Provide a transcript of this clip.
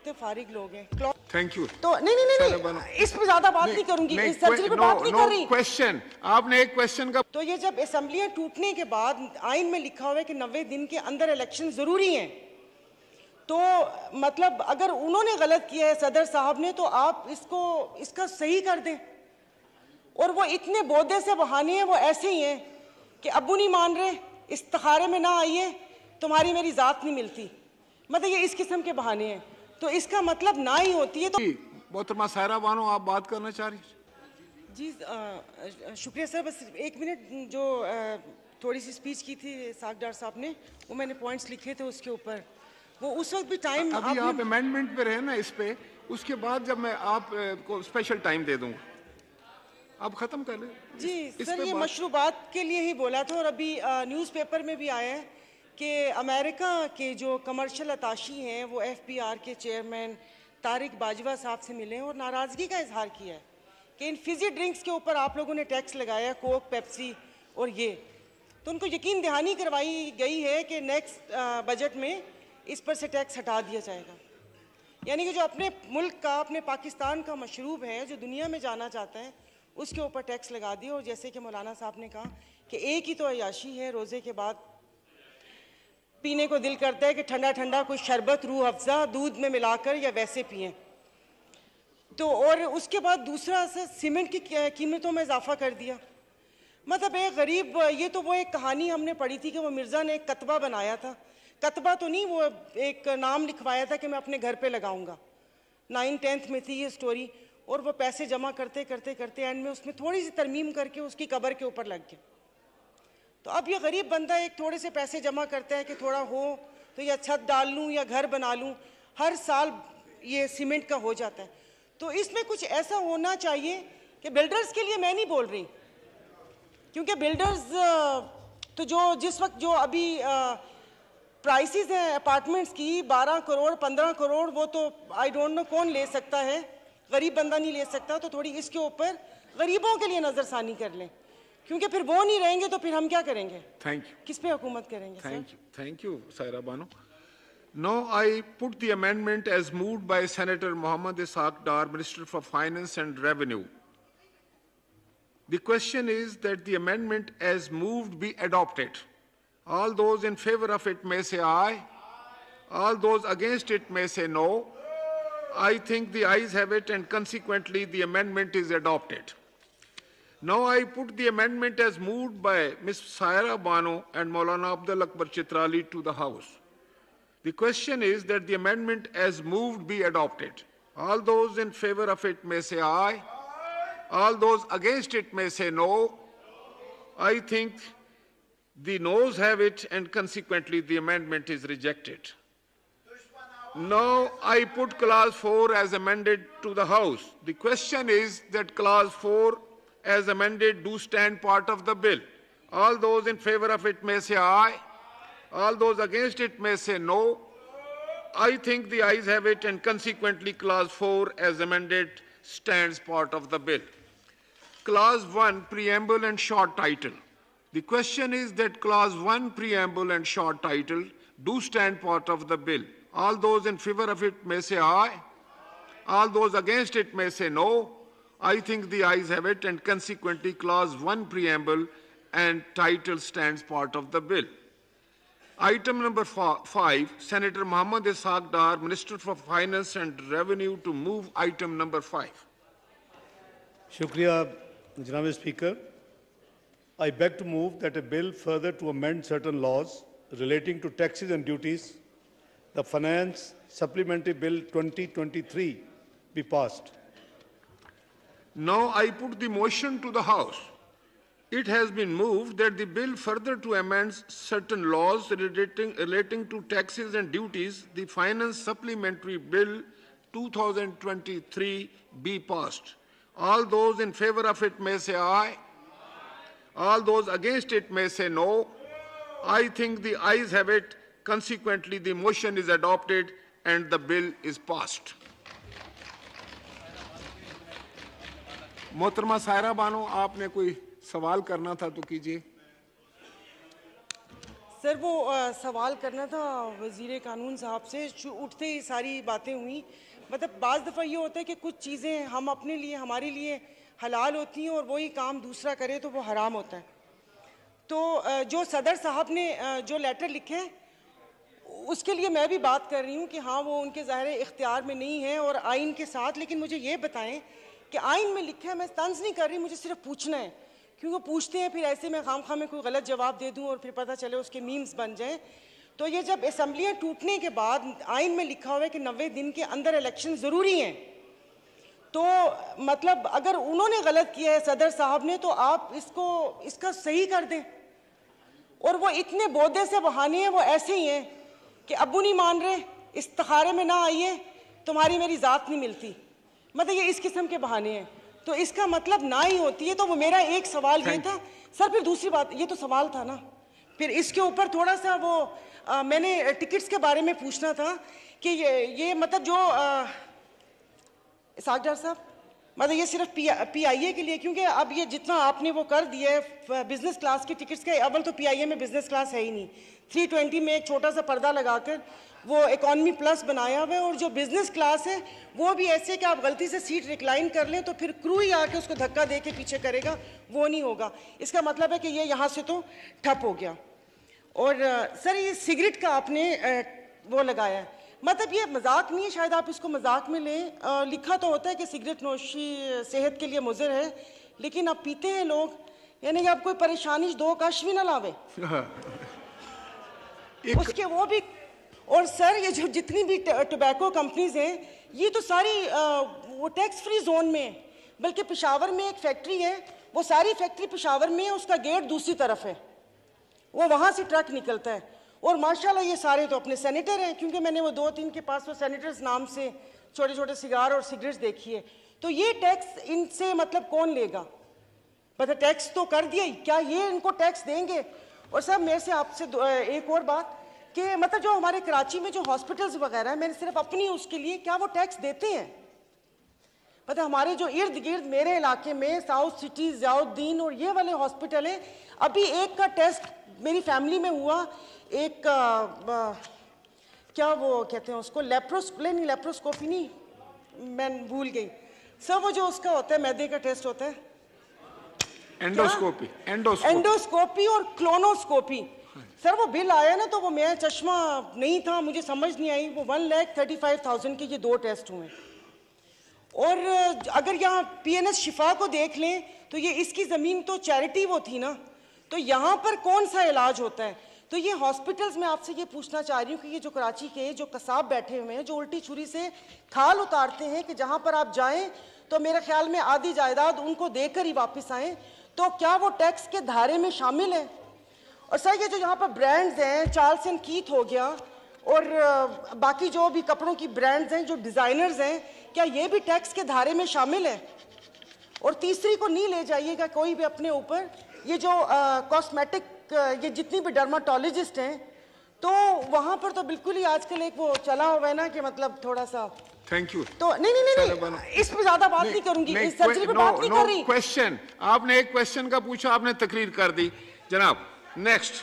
कितने फारिग लोग हैं। Thank you. तो नहीं, इस पे ज्यादा बात नहीं करूंगी, इस सर्जरी पे बात नहीं कर रही। क्वेश्चन, आपने एक क्वेश्चन का। तो ये जब असेंबलियां टूटने के बाद आइन में लिखा हुआ है कि 90 दिन के अंदर इलेक्शन जरूरी हैं, तो मतलब अगर उन्होंने गलत किया है सदर साहब ने, तो आप इसका सही कर दें। और वो इतने बोदे से बहाने हैं, वो ऐसे ही हैं कि अब्बू नहीं मान रहे, इस्तिखारे में ना आइए, तुम्हारी मेरी जात नहीं मिलती, मतलब ये इस किस्म के बहाने हैं। तो इसका मतलब ना ही होती है। तो मोहतरमा सायरा बानो, आप बात करना चाह रही? जी शुक्रिया सर, बस एक मिनट, जो थोड़ी सी स्पीच की थी सागदार साहब ने, वो मैंने पॉइंट्स लिखे थे उसके ऊपर, वो उस वक्त भी टाइम अभी आप अमेंडमेंट पे रहे ना इस पे, उसके बाद जब मैं आपको स्पेशल टाइम दे दूंगा, आप खत्म कर ले। जी सर, ये मशरूबात के लिए ही बोला था। और अभी न्यूज़पेपर में भी आया है कि अमेरिका के जो कमर्शियल अताशी हैं वो FBR के चेयरमैन तारिक बाजवा साहब से मिले हैं और नाराज़गी का इजहार किया है कि इन फिजी ड्रिंक्स के ऊपर आप लोगों ने टैक्स लगाया, कोक, पेप्सी और ये। तो उनको यकीन दहानी करवाई गई है कि नेक्स्ट बजट में इस पर से टैक्स हटा दिया जाएगा। यानी कि जो अपने मुल्क का, अपने पाकिस्तान का मशरूब है, जो दुनिया में जाना चाहता है, उसके ऊपर टैक्स लगा दिया। और जैसे कि मौलाना साहब ने कहा कि एक ही तो अयाशी है, रोज़े के बाद पीने को दिल करता है कि ठंडा ठंडा कोई शरबत, रूह अफ़ज़ा दूध में मिलाकर या वैसे पिएं। तो और उसके बाद दूसरा सीमेंट की कीमतों में इजाफा कर दिया। मतलब एक गरीब, ये तो वो एक कहानी हमने पढ़ी थी कि वो मिर्ज़ा ने एक कतबा बनाया था, कतबा तो नहीं, वो एक नाम लिखवाया था कि मैं अपने घर पे लगाऊंगा। 9th-10th में थी ये स्टोरी। और वो पैसे जमा करते करते करते एंड में उसमें थोड़ी सी तरमीम करके उसकी कब्र के ऊपर लग गया। तो अब ये गरीब बंदा एक थोड़े से पैसे जमा करता है कि थोड़ा हो तो या छत डाल लूँ या घर बना लूँ, हर साल ये सीमेंट का हो जाता है। तो इसमें कुछ ऐसा होना चाहिए कि बिल्डर्स के लिए मैं नहीं बोल रही, क्योंकि बिल्डर्स तो जो जिस वक्त जो अभी प्राइसेस हैं अपार्टमेंट्स की 12 करोड़ 15 करोड़, वो तो आई डोंट नो कौन ले सकता है, गरीब बंदा नहीं ले सकता। तो थोड़ी इसके ऊपर गरीबों के लिए नजरसानी कर लें, क्योंकि फिर वो नहीं रहेंगे तो फिर हम क्या करेंगे? Thank you. किस पे हुकूमत करेंगे? Thank you Saira Bano. Now I put the amendment as moved by Senator Mohammad Ishaq Dar, Minister for Finance and Revenue. The question is that the amendment as moved be adopted. All those in favor of it may say aye. All those against it may say no. I think the ayes have it, and consequently the amendment is adopted. Now I put the amendment as moved by Ms. Saira Bano and Maulana Abdul Akbar Chitrali to the House. The question is that the amendment as moved be adopted. All those in favor of it may say aye. All those against it may say no. I think the noes have it, and consequently the amendment is rejected. Now I put clause 4 as amended to the House. The question is that clause 4 as amended do stand part of the bill. All those in favor of it may say aye. All those against it may say no. I think the ayes have it, and consequently clause 4 as amended stands part of the bill. Clause 1, preamble and short title. The question is that clause 1, preamble and short title do stand part of the bill. All those in favor of it may say aye. All those against it may say no. I think the ayes have it, and consequently clause 1, preamble and title stands part of the bill. Item number 5, Senator Mohammad Ishaq Dar, Minister for Finance and Revenue, to move item number 5. Shukriya, Janab Speaker. I beg to move that a bill further to amend certain laws relating to taxes and duties, the Finance Supplementary Bill 2023, be passed. Now I put the motion to the House. It has been moved that the bill further to amend certain laws relating to taxes and duties, the Finance Supplementary Bill 2023, be passed. All those in favor of it may say aye. All those against it may say no. I think the ayes have it. Consequently, the motion is adopted and the bill is passed. मोहतरमा सायरा बानो, आपने कोई सवाल करना था तो कीजिए। Sir वो सवाल करना था वज़ीर कानून साहब से। उठते ही सारी बातें हुई। मतलब बाज़ दफ़ा ये होता है कि कुछ चीज़ें हम अपने लिए हमारे लिए हलाल होती हैं और वही काम दूसरा करे तो वो हराम होता है। तो जो सदर साहब ने जो लेटर लिखे हैं उसके लिए मैं भी बात कर रही हूँ कि हाँ वो उनके ज़ाहिर इख्तियार में नहीं है और आइन के साथ। लेकिन मुझे ये बताएं कि आइन में लिखा है, मैं तंज नहीं कर रही, मुझे सिर्फ पूछना है, क्योंकि पूछते हैं फिर ऐसे में खामखा में कोई गलत जवाब दे दूं और फिर पता चले उसके मीम्स बन जाएं। तो ये जब असम्बलियाँ टूटने के बाद आइन में लिखा हुआ है कि 90 दिन के अंदर इलेक्शन ज़रूरी हैं, तो मतलब अगर उन्होंने गलत किया है सदर साहब ने, तो आप इसका सही कर दें। और वो इतने बोदे से बहाने हैं, वो ऐसे ही हैं कि अब्बू नहीं मान रहे, इस्तिखारे में ना आइए, तुम्हारी मेरी ज़ात नहीं मिलती। मतलब ये इस किस्म के बहाने हैं, तो इसका मतलब ना ही होती है। तो वो मेरा एक सवाल ये था सर। फिर दूसरी बात, ये तो सवाल था ना, फिर इसके ऊपर थोड़ा सा वो मैंने टिकट्स के बारे में पूछना था कि ये मतलब जो इसाक डार साहब, मतलब ये सिर्फ PIA के लिए, क्योंकि अब ये जितना आपने वो कर दिया है बिजनेस क्लास की टिकट्स का, अव्वल तो PIA में बिजनेस क्लास है ही नहीं। 320 में एक छोटा सा पर्दा लगाकर वो इकॉनमी प्लस बनाया हुआ है, और जो बिजनेस क्लास है वो भी ऐसे कि आप गलती से सीट रिक्लाइन कर लें तो फिर क्रू ही आके उसको धक्का दे के पीछे करेगा, वो नहीं होगा। इसका मतलब है कि ये यहाँ से तो ठप हो गया। और सर ये सिगरेट का आपने वो लगाया है, मतलब ये मजाक नहीं है, शायद आप इसको मजाक में लें। लिखा तो होता है कि सिगरेट नोशी सेहत के लिए मुज़र है, लेकिन अब पीते हैं लोग, यानी कि आप कोई परेशानी दो कश भी ना लावे उसके वो भी। और सर ये जो जितनी भी टोबैको कंपनीज हैं ये तो सारी वो टैक्स फ्री जोन में है। बल्कि पेशावर में एक फैक्ट्री है, वो सारी फैक्ट्री पेशावर में है, उसका गेट दूसरी तरफ है, वो वहाँ से ट्रक निकलता है। और माशाल्लाह ये सारे तो अपने सेनेटर हैं, क्योंकि मैंने वो 2-3 के पास वो सेनेटर्स नाम से छोटे छोटे सिगार और सिगरेट्स देखी है। तो ये टैक्स इनसे मतलब कौन लेगा? मतलब टैक्स तो कर दिया ही, क्या ये इनको टैक्स देंगे? और सर मेरे से आपसे एक और बात कि मतलब जो हमारे कराची में जो हॉस्पिटल्स वगैरह हैं, मैंने सिर्फ अपनी उसके लिए, क्या वो टैक्स देते हैं? मतलब हमारे जो इर्द गिर्द मेरे इलाके में साउथ सिटी, ज़ियाउद्दीन और ये वाले हॉस्पिटल हैं, अभी एक का टेस्ट मेरी फैमिली में हुआ, एक क्या वो कहते हैं उसको, लेप्रोस्कोपी नहीं, मैं भूल गई सर, वो जो उसका होता है मैदे का टेस्ट होता है, एंडोस्कोपी और क्लोनोस्कोपी। सर वो बिल आया ना, तो वो मेरा चश्मा नहीं था, मुझे समझ नहीं आई, वो 1,35,000 के ये 2 टेस्ट हुए। और अगर यहाँ PNS शिफा को देख लें तो ये इसकी ज़मीन तो चैरिटी वो थी ना, तो यहाँ पर कौन सा इलाज होता है? तो ये हॉस्पिटल्स में आपसे ये पूछना चाह रही हूँ कि ये जो कराची के जो कसाब बैठे हुए हैं, जो उल्टी छुरी से खाल उतारते हैं कि जहाँ पर आप जाएं तो मेरे ख्याल में आधी जायदाद उनको देकर ही वापस आएँ, तो क्या वो टैक्स के धारे में शामिल है? और सर ये जो यहाँ पर ब्रांड्स हैं, चार्ल्स एंड कीथ हो गया और बाकी जो भी कपड़ों की ब्रांड्स हैं, जो डिज़ाइनर्स हैं, क्या ये भी टैक्स के धारे में शामिल है? और तीसरी को नहीं ले जाइएगा कोई भी अपने ऊपर, ये जो कॉस्मेटिक ये जितनी भी डर्माटोलॉजिस्ट हैं, तो वहाँ पर तो बिल्कुल ही आजकल एक वो चला हुआ है ना कि मतलब थोड़ा सा। Thank you. तो नहीं इस पे ज्यादा बात नहीं करूंगी, इस सर्जरी पे बात नहीं कर रही। क्वेश्चन, आपने एक क्वेश्चन का पूछा, आपने तकरीर कर दी जनाब। नेक्स्ट